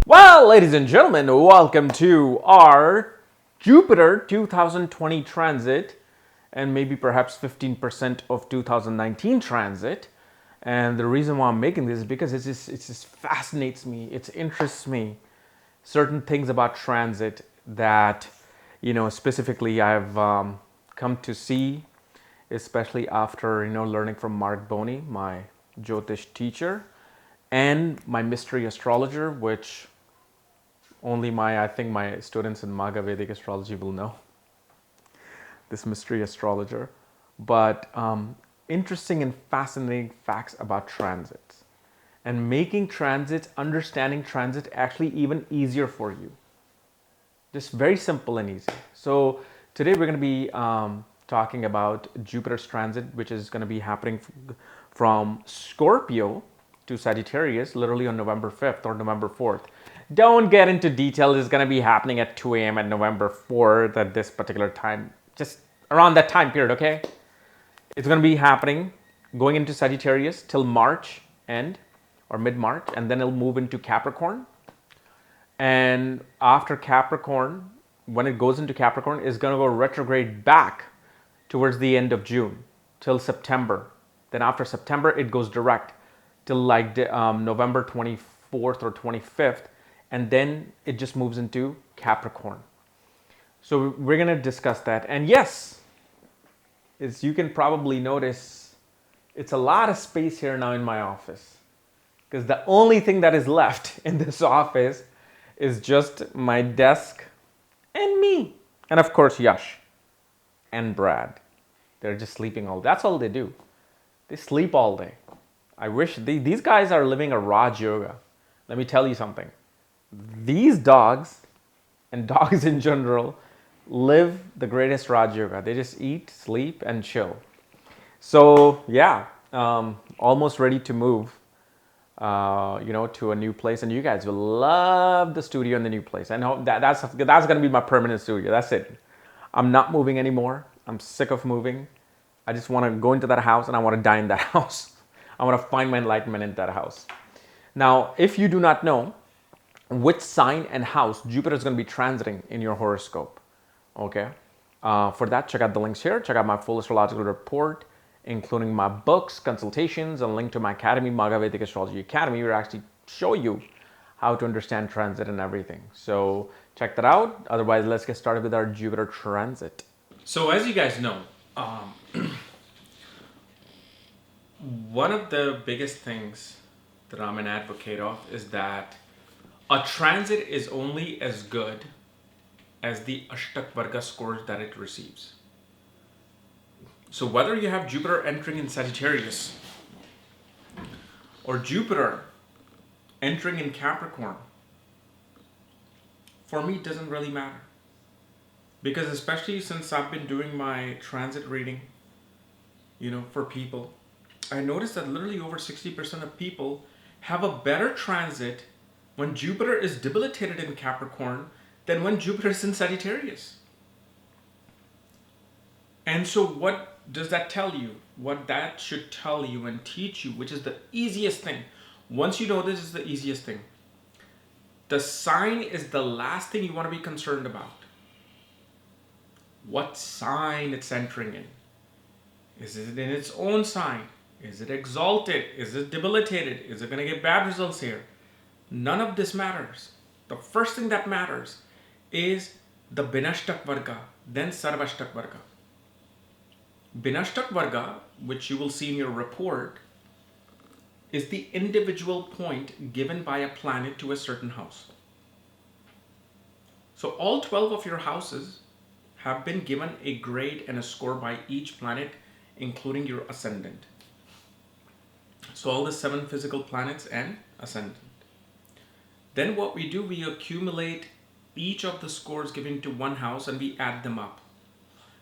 Well, ladies and gentlemen, welcome to our Jupiter 2020 transit and maybe perhaps 15% of 2019 transit. And the reason why I'm making this is because it just fascinates me, it interests me, certain things about transit that, specifically I've come to see, especially after, learning from Mark Boney, my Jyotish teacher, and my mystery astrologer, which only I think my students in Maga Vedic Astrology will know this mystery astrologer. But interesting and fascinating facts about transits and making transits, understanding transit actually even easier for you. Just very simple and easy. So today we're going to be talking about Jupiter's transit, which is going to be happening from Scorpio to Sagittarius, literally on November 5th or November 4th. Don't get into detail. It's going to be happening at 2 a.m. at November 4th at this particular time, just around that time period, okay? It's going to be happening going into Sagittarius till March end or mid-March, and then it'll move into Capricorn. And after Capricorn, when it goes into Capricorn, it's going to go retrograde back towards the end of June till September. Then after September, it goes direct till like November 24th or 25th. And then it just moves into Capricorn. So we're going to discuss that. And yes, as you can probably notice, it's a lot of space here now in my office. Because the only thing that is left in this office is just my desk and me. And of course, Yash and Brad. They're just sleeping all day. That's all they do. They sleep all day. I wish these guys are living a Raj Yoga. Let me tell you something. These dogs and dogs in general live the greatest Raj Yoga. They just eat, sleep, and chill. So yeah, almost ready to move, to a new place. And you guys will love the studio in the new place. I know that's going to be my permanent studio. That's it. I'm not moving anymore. I'm sick of moving. I just want to go into that house and I want to die in that house. I want to find my enlightenment in that house. Now, if you do not know which sign and house Jupiter is going to be transiting in your horoscope, okay? For that, check out the links here. Check out my full astrological report, including my books, consultations, and link to my academy, Maga Vedic Astrology Academy, where I actually show you how to understand transit and everything. So check that out. Otherwise, let's get started with our Jupiter transit. So as you guys know, one of the biggest things that I'm an advocate of is that a transit is only as good as the Ashtakavarga scores that it receives. So whether you have Jupiter entering in Sagittarius or Jupiter entering in Capricorn, for me it doesn't really matter. Because especially since I've been doing my transit reading, for people, I noticed that literally over 60% of people have a better transit when Jupiter is debilitated in Capricorn than when Jupiter is in Sagittarius. And so what does that tell you? What that should tell you and teach you, which is the easiest thing. Once you know this is the easiest thing. The sign is the last thing you want to be concerned about. What sign it's entering in. Is it in its own sign? Is it exalted? Is it debilitated? Is it going to get bad results here? None of this matters. The first thing that matters is the Ashtakavarga, then Ashtakavarga. Ashtakavarga, which you will see in your report, is the individual point given by a planet to a certain house. So all 12 of your houses have been given a grade and a score by each planet, including your ascendant. So all the 7 physical planets and ascendant. Then what we do, we accumulate each of the scores given to one house and we add them up.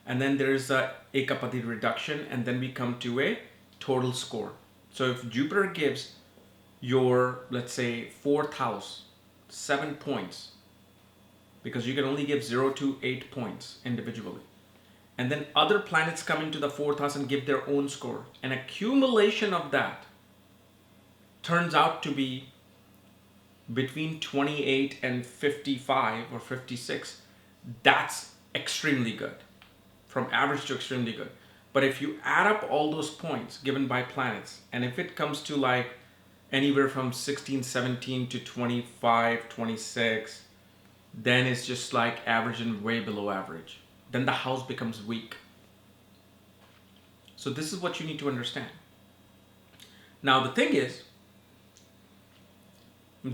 And then there's a Ekapati reduction, and then we come to a total score. So if Jupiter gives your, let's say, 4th house 7 points, because you can only give 0 to 8 points individually. And then other planets come into the 4th house and give their own score. An accumulation of that turns out to be between 28 and 55 or 56, that's extremely good. From average to extremely good. But if you add up all those points given by planets, and if it comes to like anywhere from 16, 17 to 25, 26, then it's just like average and way below average. Then the house becomes weak. So this is what you need to understand. Now the thing is,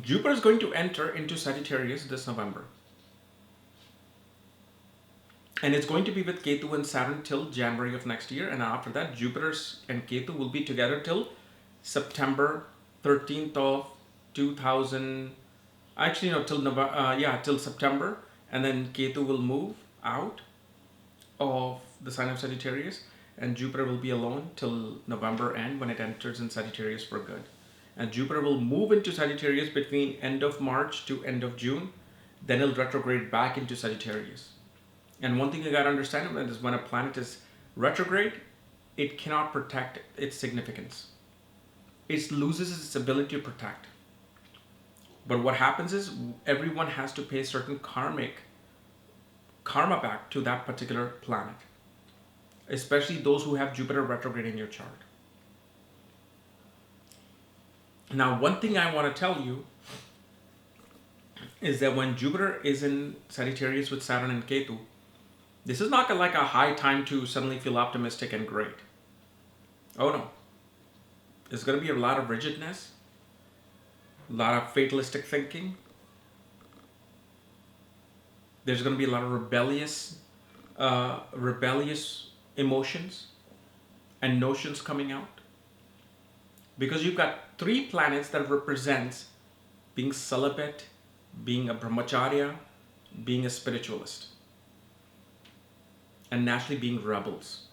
Jupiter is going to enter into Sagittarius this November. And it's going to be with Ketu and Saturn till January of next year. And after that, Jupiter and Ketu will be together till September 13th of 2000. Actually, no, till September. And then Ketu will move out of the sign of Sagittarius. And Jupiter will be alone till November end when it enters in Sagittarius for good. And Jupiter will move into Sagittarius between end of March to end of June. Then it'll retrograde back into Sagittarius. And one thing you got to understand is when a planet is retrograde, it cannot protect its significance. It loses its ability to protect. But what happens is everyone has to pay certain karma back to that particular planet, especially those who have Jupiter retrograde in your chart. Now, one thing I want to tell you is that when Jupiter is in Sagittarius with Saturn and Ketu, this is not like a high time to suddenly feel optimistic and great. Oh no. There's going to be a lot of rigidness, a lot of fatalistic thinking. There's going to be a lot of rebellious emotions and notions coming out. Because you've got 3 planets that represent being celibate, being a brahmacharya, being a spiritualist, and naturally being rebels.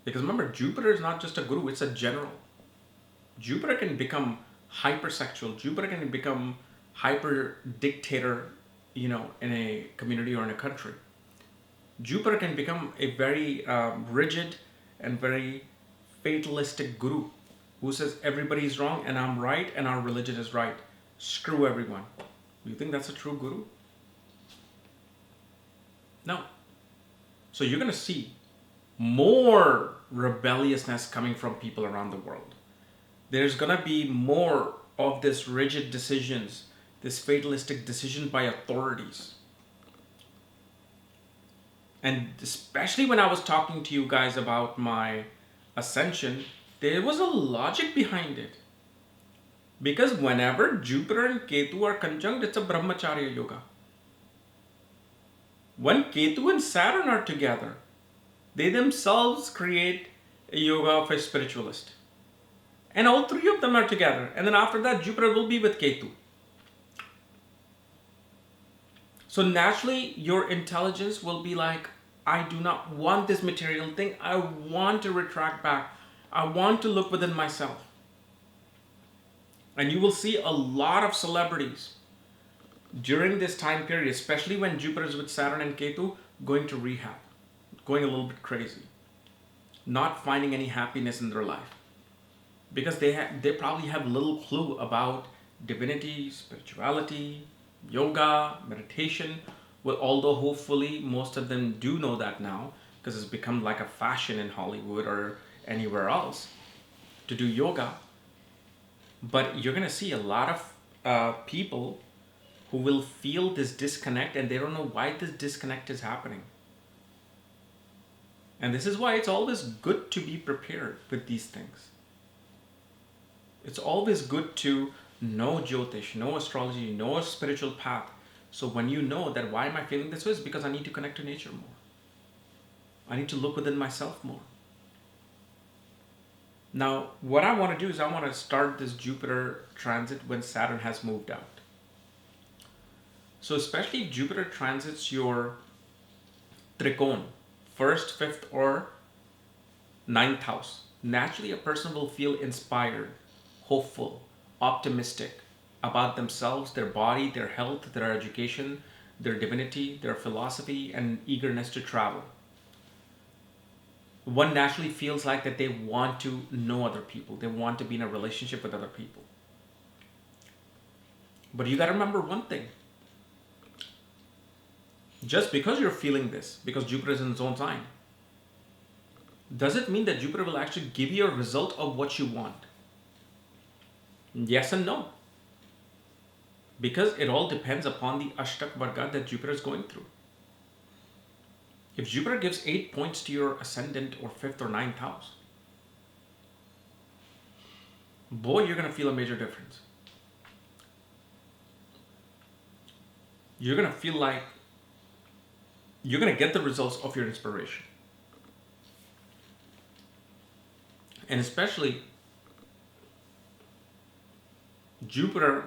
Because remember, Jupiter is not just a guru, it's a general. Jupiter can become hypersexual. Jupiter can become hyper dictator, in a community or in a country. Jupiter can become a very rigid and very fatalistic guru who says everybody is wrong and I'm right and our religion is right. Screw everyone. You think that's a true guru? No. So you're going to see more rebelliousness coming from people around the world. There's going to be more of this rigid decisions, this fatalistic decision by authorities. And especially when I was talking to you guys about my ascension, there was a logic behind it. Because whenever Jupiter and Ketu are conjunct, it's a brahmacharya yoga. When Ketu and Saturn are together, they themselves create a yoga of a spiritualist. And all 3 of them are together. And then after that, Jupiter will be with Ketu. So naturally, your intelligence will be like, I do not want this material thing. I want to retract back. I want to look within myself. And you will see a lot of celebrities during this time period, especially when Jupiter is with Saturn and Ketu, going to rehab, going a little bit crazy, not finding any happiness in their life. Because they probably have little clue about divinity, spirituality, yoga, meditation. Well, although hopefully most of them do know that now, because it's become like a fashion in Hollywood or anywhere else to do yoga. But you're going to see a lot of people who will feel this disconnect and they don't know why this disconnect is happening. And this is why it's always good to be prepared with these things. It's always good to know Jyotish, know astrology, know a spiritual path. So when you know that why am I feeling this way, it's because I need to connect to nature more. I need to look within myself more. Now, what I want to do is I want to start this Jupiter transit when Saturn has moved out. So especially if Jupiter transits your Trikon, 1st, 5th, or 9th house, naturally a person will feel inspired, hopeful, optimistic about themselves, their body, their health, their education, their divinity, their philosophy, and eagerness to travel. One naturally feels like that they want to know other people. They want to be in a relationship with other people. But you got to remember one thing. Just because you're feeling this, because Jupiter is in its own sign, does it mean that Jupiter will actually give you a result of what you want? Yes and no. Because it all depends upon the Ashtakavarga that Jupiter is going through. If Jupiter gives 8 points to your ascendant or 5th or 9th house, boy, you're going to feel a major difference. You're going to feel like you're going to get the results of your inspiration. And especially Jupiter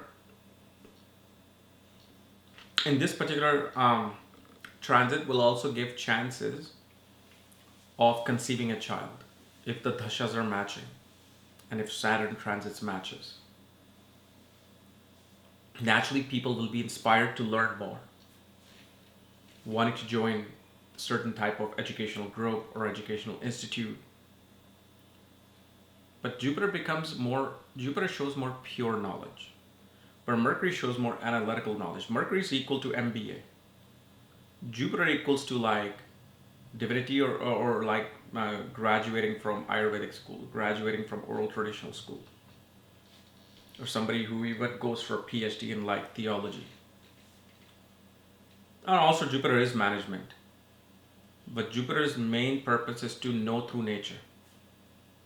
in this particular transit will also give chances of conceiving a child if the dashas are matching and if Saturn transits matches. Naturally, people will be inspired to learn more, wanting to join certain type of educational group or educational institute. But Jupiter shows more pure knowledge, where Mercury shows more analytical knowledge. Mercury is equal to MBA. Jupiter equals to like divinity or like graduating from Ayurvedic school, graduating from oral traditional school, or somebody who even goes for a PhD in like theology. And also Jupiter is management. But Jupiter's main purpose is to know through nature.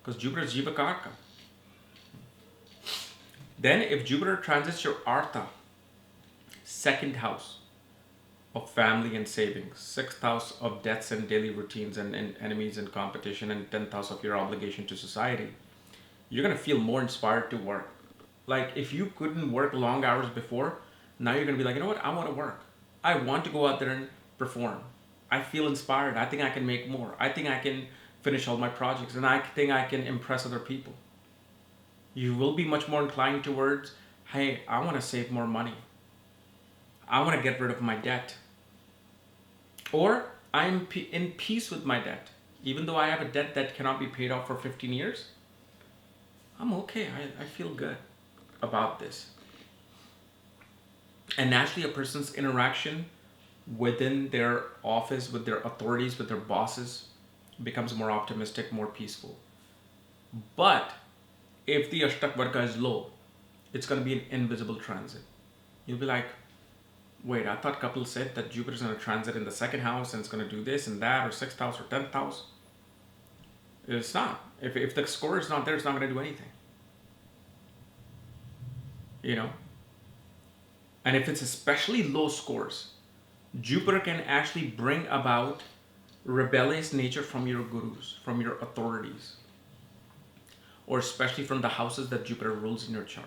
Because Jupiter is Jivakarka. Then if Jupiter transits your Artha, 2nd house of family and savings, 6th house of debts and daily routines and enemies and competition, and 10th house of your obligation to society, you're going to feel more inspired to work. Like if you couldn't work long hours before, now you're going to be like, you know what, I want to work. I want to go out there and perform. I feel inspired. I think I can make more. I think I can finish all my projects, and I think I can impress other people. You will be much more inclined towards, hey, I want to save more money. I want to get rid of my debt. Or I'm in peace with my debt. Even though I have a debt that cannot be paid off for 15 years, I'm okay. I feel good about this. And naturally, a person's interaction within their office, with their authorities, with their bosses, becomes more optimistic, more peaceful. But if the Ashtakavarga is low, it's going to be an invisible transit. You'll be like, wait, I thought Kapiel said that Jupiter's going to transit in the 2nd house and it's going to do this and that, or 6th house or 10th house. It's not. If the score is not there, it's not going to do anything. You know? And if it's especially low scores, Jupiter can actually bring about rebellious nature from your gurus, from your authorities, or especially from the houses that Jupiter rules in your chart.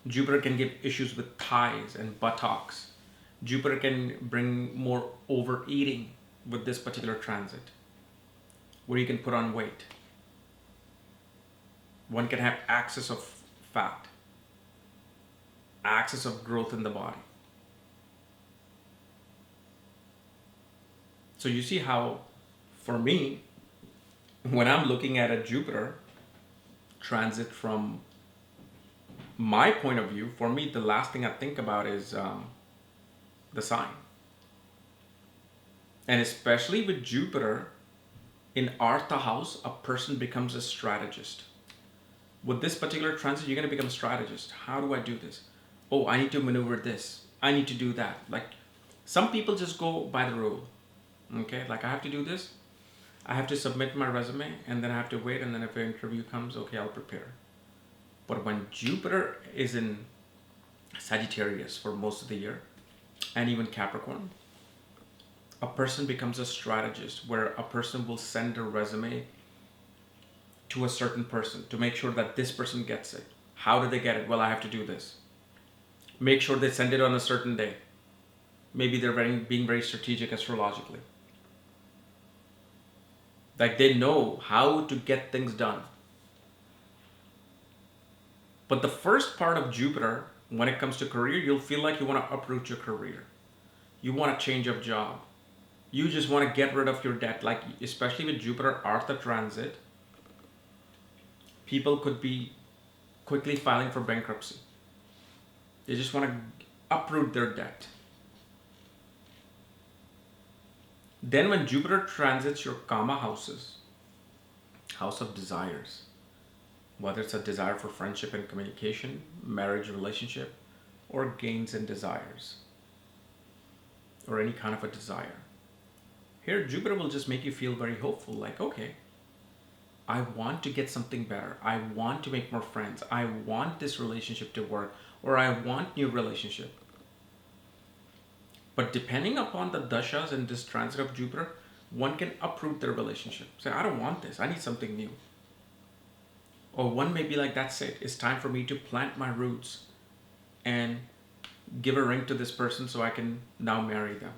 Jupiter can give issues with thighs and buttocks. Jupiter can bring more overeating with this particular transit, where you can put on weight. One can have excess of fat, excess of growth in the body. So you see how, for me, when I'm looking at a Jupiter transit from my point of view, for me, the last thing I think about is the sign. And especially with Jupiter in Artha house, a person becomes a strategist. With this particular transit, you're going to become a strategist. How do I do this? Oh, I need to maneuver this. I need to do that. Like, some people just go by the rule. Okay, like I have to do this. I have to submit my resume, and then I have to wait, and then if an interview comes, okay, I'll prepare. But when Jupiter is in Sagittarius for most of the year, and even Capricorn, a person becomes a strategist, where a person will send a resume to a certain person to make sure that this person gets it. How do they get it? Well, I have to do this. Make sure they send it on a certain day. Maybe they're being very strategic astrologically. Like they know how to get things done. But the first part of Jupiter, when it comes to career, you'll feel like you want to uproot your career. You want to change of job. You just want to get rid of your debt. Like, especially with Jupiter Artha transit, people could be quickly filing for bankruptcy. They just want to uproot their debt. Then when Jupiter transits your karma houses, house of desires, whether it's a desire for friendship and communication, marriage, relationship, or gains and desires, or any kind of a desire. Here, Jupiter will just make you feel very hopeful, like, okay, I want to get something better. I want to make more friends. I want this relationship to work, or I want new relationship. But depending upon the dashas and this transit of Jupiter, one can uproot their relationship. Say, I don't want this. I need something new. Or one may be like, that's it. It's time for me to plant my roots and give a ring to this person so I can now marry them.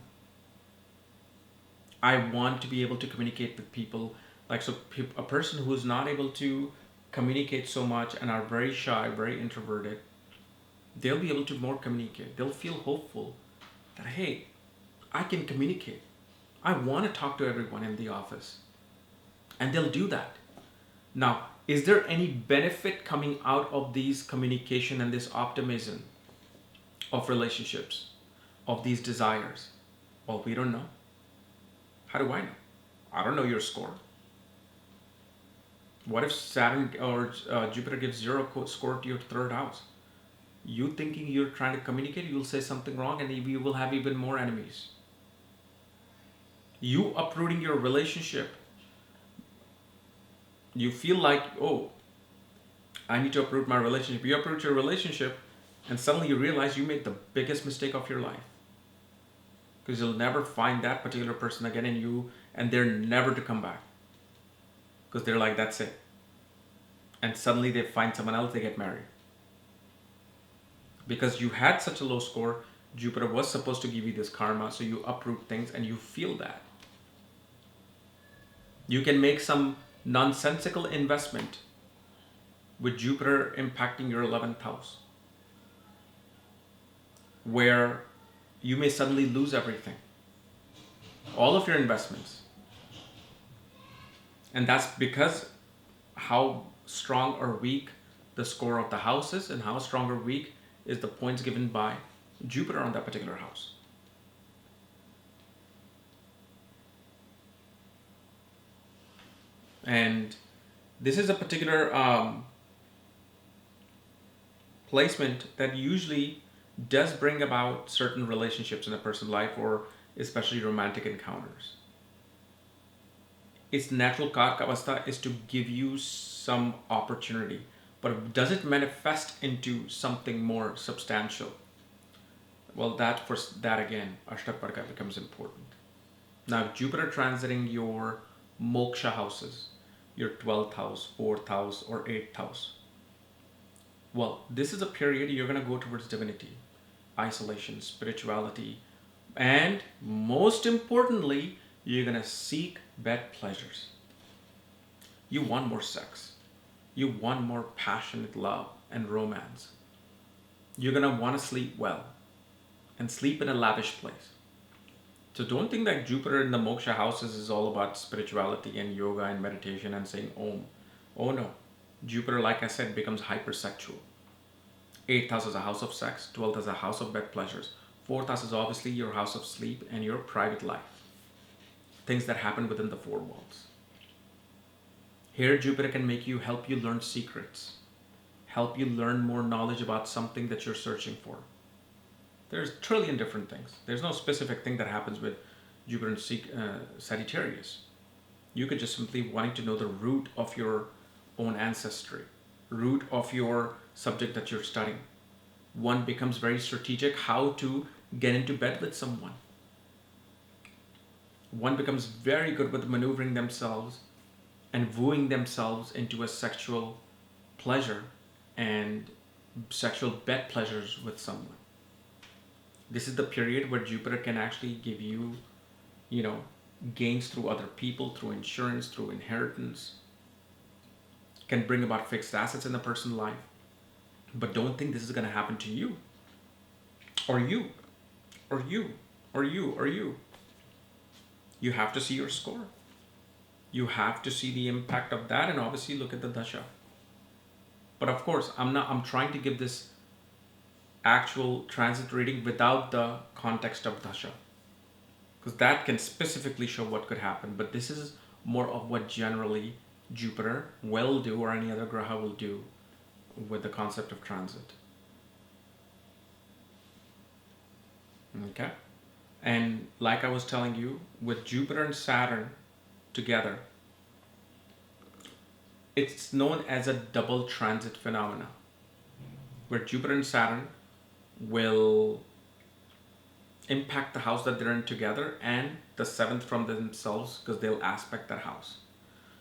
I want to be able to communicate with people. Like, so a person who is not able to communicate so much and are very shy, very introverted, they'll be able to more communicate. They'll feel hopeful that, hey, I can communicate. I want to talk to everyone in the office. And they'll do that. Now, is there any benefit coming out of these communication and this optimism of relationships, of these desires? Well, we don't know. How do I know? I don't know your score. What if Saturn or Jupiter gives 0 score to your 3rd house? You thinking you're trying to communicate, you'll say something wrong and you will have even more enemies. You uprooting your relationship, you feel like, oh, I need to uproot my relationship. You uproot your relationship and suddenly you realize you made the biggest mistake of your life. Because you'll never find that particular person again in you, and they're never to come back. Because they're like, that's it. And suddenly they find someone else, they get married. Because you had such a low score, Jupiter was supposed to give you this karma, so you uproot things and you feel that. You can make some nonsensical investment with Jupiter impacting your 11th house, where you may suddenly lose everything, all of your investments. And that's because how strong or weak the score of the house is, and how strong or weak is the points given by Jupiter on that particular house. And this is a particular placement that usually does bring about certain relationships in a person's life, or especially romantic encounters. Its natural Karkavastha is to give you some opportunity, but does it manifest into something more substantial? Well, that again, Ashtakavarga becomes important. Now, Jupiter transiting your moksha houses, your 12th house, 4th house, or 8th house. Well, this is a period you're going to go towards divinity, isolation, spirituality, and most importantly, you're going to seek bed pleasures. You want more sex. You want more passionate love and romance. You're going to want to sleep well and sleep in a lavish place. So don't think that Jupiter in the moksha houses is all about spirituality and yoga and meditation and saying Om. Oh no. Jupiter, like I said, becomes hypersexual. 8th house is a house of sex. 12th is a house of bed pleasures. 4th house is obviously your house of sleep and your private life. Things that happen within the 4 walls. Here, Jupiter can help you learn secrets. Help you learn more knowledge about something that you're searching for. There's a trillion different things. There's no specific thing that happens with Jupiter and Sagittarius. You could just simply wanting to know the root of your own ancestry, root of your subject that you're studying. One becomes very strategic how to get into bed with someone. One becomes very good with maneuvering themselves and wooing themselves into a sexual pleasure and sexual bed pleasures with someone. This is the period where Jupiter can actually give you, gains through other people, through insurance, through inheritance. Can bring about fixed assets in a person's life. But don't think this is going to happen to you. Or you. Or you. Or you. Or you. You have to see your score. You have to see the impact of that and obviously look at the dasha. But of course, I'm trying to give this actual transit reading without the context of dasha, because that can specifically show what could happen. But this is more of what generally Jupiter will do, or any other graha will do, with the concept of transit. Okay? And like I was telling you, with Jupiter and Saturn together, it's known as a double transit phenomena, where Jupiter and Saturn will impact the house that they're in together and the seventh from themselves, because they'll aspect that house.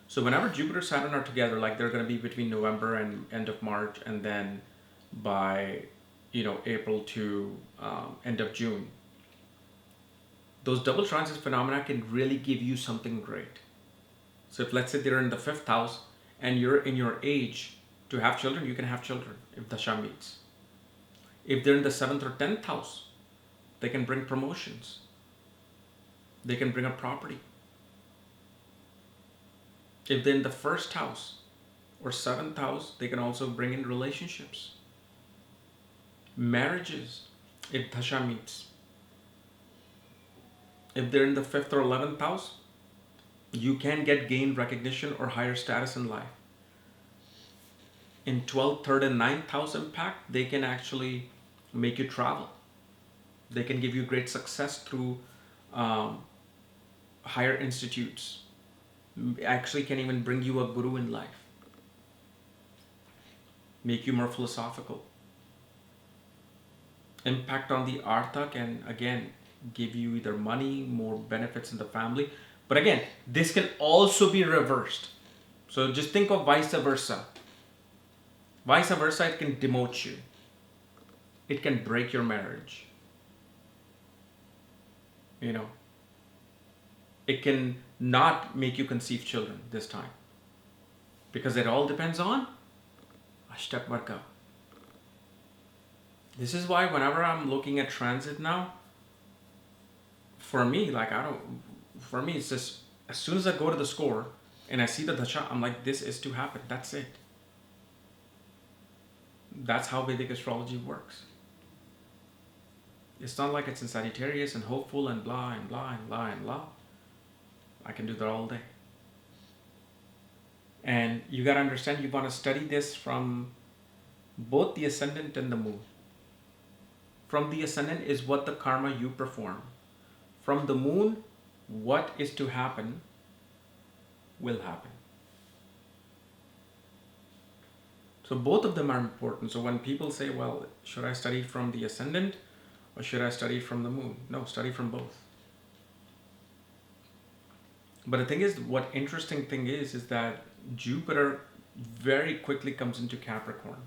So whenever Jupiter and Saturn are together, like they're going to be between November and end of March, and then by April to end of June, those double transit phenomena can really give you something great. So if, let's say, they're in the 5th house and you're in your age to have children, you can have children if dasha meets. If they're in the 7th or 10th house, they can bring promotions. They can bring a property. If they're in the 1st house or 7th house, they can also bring in relationships, marriages, if dasha meets. If they're in the 5th or 11th house, you can gain recognition or higher status in life. In 12th, 3rd, and 9th house impact, they can actually make you travel. They can give you great success through higher institutes. Actually can even bring you a guru in life. Make you more philosophical. Impact on the artha can, again, give you either money, more benefits in the family. But again, this can also be reversed. So just think of vice versa. Vice versa, it can demote you. It can break your marriage. It can not make you conceive children this time, because it all depends on Ashtakavarga. This is why whenever I'm looking at transit now, for me, it's just, as soon as I go to the score and I see the dasha, I'm like, this is to happen. That's it. That's how Vedic astrology works. It's not like it's in Sagittarius and hopeful and blah and blah and blah and blah. I can do that all day. And you got to understand, you want to study this from both the ascendant and the moon. From the ascendant is what the karma you perform. From the moon, what is to happen will happen. So both of them are important. So when people say, well, should I study from the ascendant or should I study from the moon? No, study from both. But the thing is, what interesting thing is that Jupiter very quickly comes into Capricorn.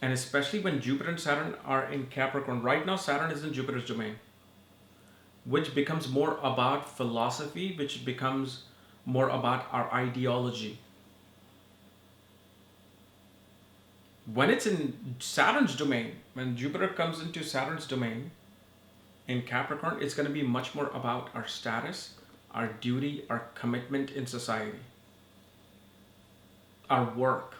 And especially when Jupiter and Saturn are in Capricorn. Right now, Saturn is in Jupiter's domain, which becomes more about philosophy, which becomes more about our ideology. When it's in Saturn's domain, when Jupiter comes into Saturn's domain in Capricorn, it's going to be much more about our status, our duty, our commitment in society, our work.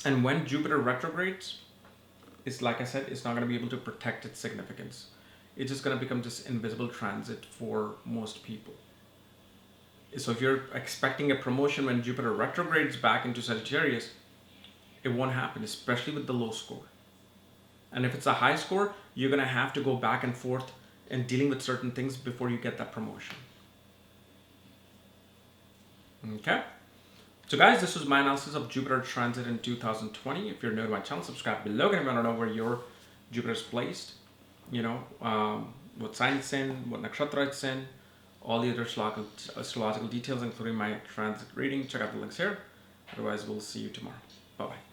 And when Jupiter retrogrades, it's like I said, it's not going to be able to protect its significance. It's just going to become this invisible transit for most people. So if you're expecting a promotion when Jupiter retrogrades back into Sagittarius, it won't happen, especially with the low score. And if it's a high score, you're going to have to go back and forth and dealing with certain things before you get that promotion. Okay? So guys, this was my analysis of Jupiter transit in 2020. If you're new to my channel, subscribe below. And if you want to know where your Jupiter is placed, what sign it's in, what nakshatra it's in, all the other astrological details, including my transit reading, check out the links here. Otherwise, we'll see you tomorrow. Bye-bye.